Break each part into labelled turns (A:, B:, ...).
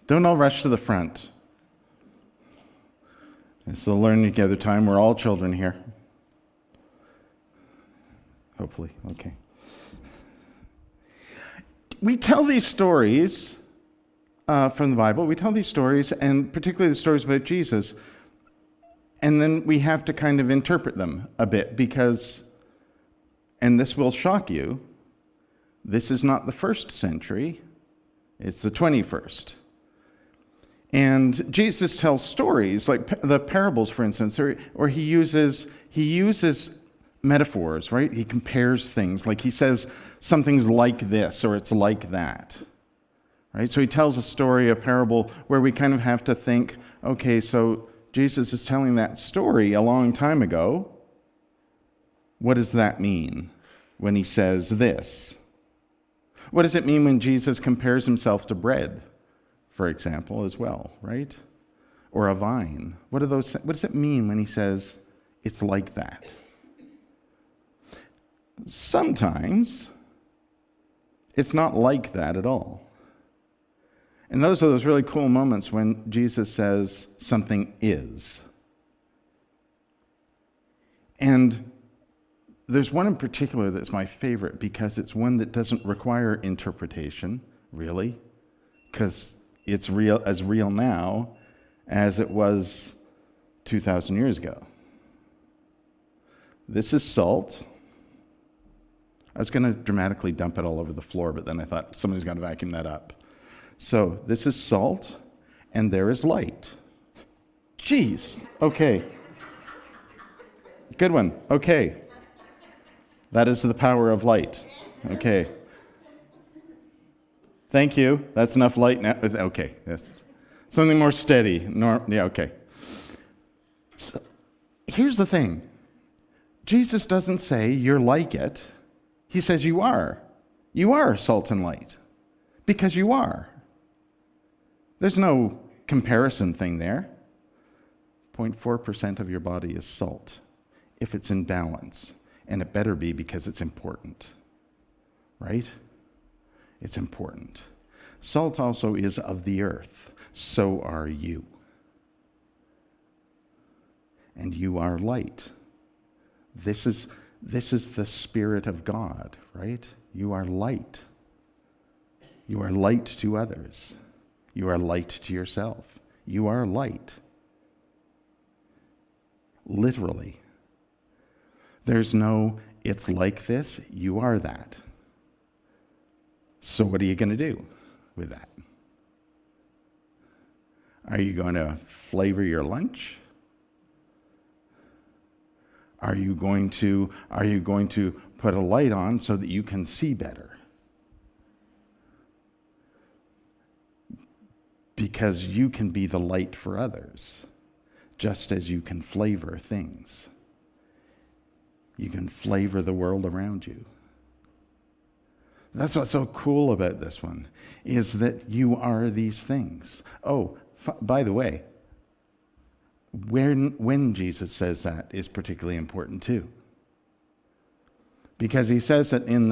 A: Don't all rush to the front. It's the learning together time. We're all children here. Hopefully, okay. We tell these stories from the Bible. We tell these stories, and particularly the stories about Jesus, and then we have to kind of interpret them a bit because, and this will shock you, this is not the first century, it's the 21st. And Jesus tells stories, like the parables, for instance, or he uses metaphors, right? He compares things, like he says something's like this or it's like that, right? So he tells a story, a parable, where we kind of have to think, okay, so Jesus is telling that story a long time ago. What does that mean when he says this? What does it mean when Jesus compares himself to bread, for example, as well, right? Or a vine? What does it mean when he says it's like that? Sometimes it's not like that at all. And those are those really cool moments when Jesus says something is. And there's one in particular that's my favorite because it's one that doesn't require interpretation, really, because it's as real now as it was 2,000 years ago. This is salt. I was going to dramatically dump it all over the floor, but then I thought somebody's got to vacuum that up. So this is salt, and there is light. Jeez. Okay. Good one. Okay. That is the power of light. Okay. Thank you. That's enough light now. Okay. Yes. Something more steady. Yeah, okay. So, here's the thing. Jesus doesn't say you're like it. He says you are. You are salt and light. Because you are. There's no comparison thing there. 0.4% of your body is salt, if it's in balance. And it better be because it's important. Right? It's important. Salt also is of the earth. So are you. And you are light. This is the Spirit of God, right? You are light. You are light to others. You are light to yourself. You are light. Literally. There's no, it's like this, you are that. So what are you going to do with that? Are you going to flavor your lunch? Are you going to put a light on so that you can see better? Because you can be the light for others, just as you can flavor things. You can flavor the world around you. That's what's so cool about this one, is that you are these things. Oh, by the way, when Jesus says that is particularly important too. Because he says it and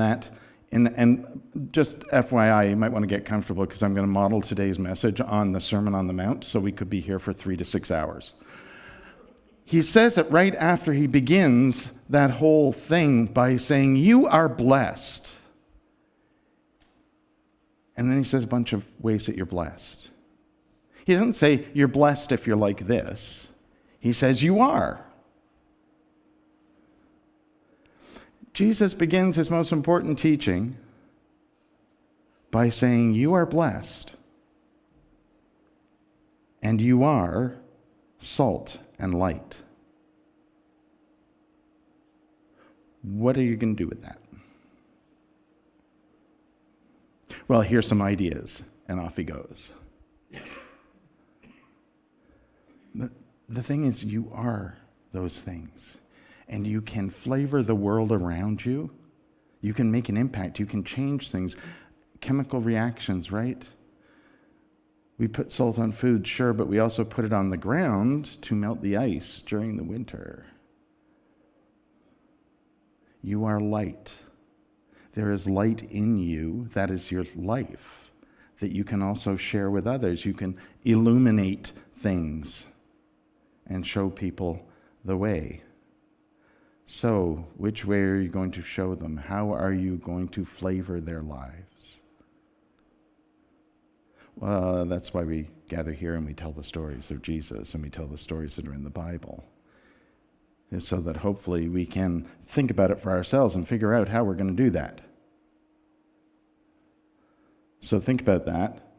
A: just FYI, you might want to get comfortable because I'm going to model today's message on the Sermon on the Mount, so we could be here for 3 to 6 hours. He says it right after he begins that whole thing by saying, you are blessed. And then he says a bunch of ways that you're blessed. He doesn't say you're blessed if you're like this. He says you are. Jesus begins his most important teaching by saying you are blessed and you are salt and light. What are you going to do with that? Well, here's some ideas, and off he goes. The thing is, you are those things, and you can flavor the world around you. You can make an impact. You can change things. Chemical reactions, right? We put salt on food, sure, but we also put it on the ground to melt the ice during the winter. You are light. There is light in you. That is your life. that you can also share with others. You can illuminate things and show people the way. So, which way are you going to show them? How are you going to flavor their lives? Well, that's why we gather here and we tell the stories of Jesus and we tell the stories that are in the Bible. Is so that hopefully we can think about it for ourselves and figure out how we're going to do that. So think about that.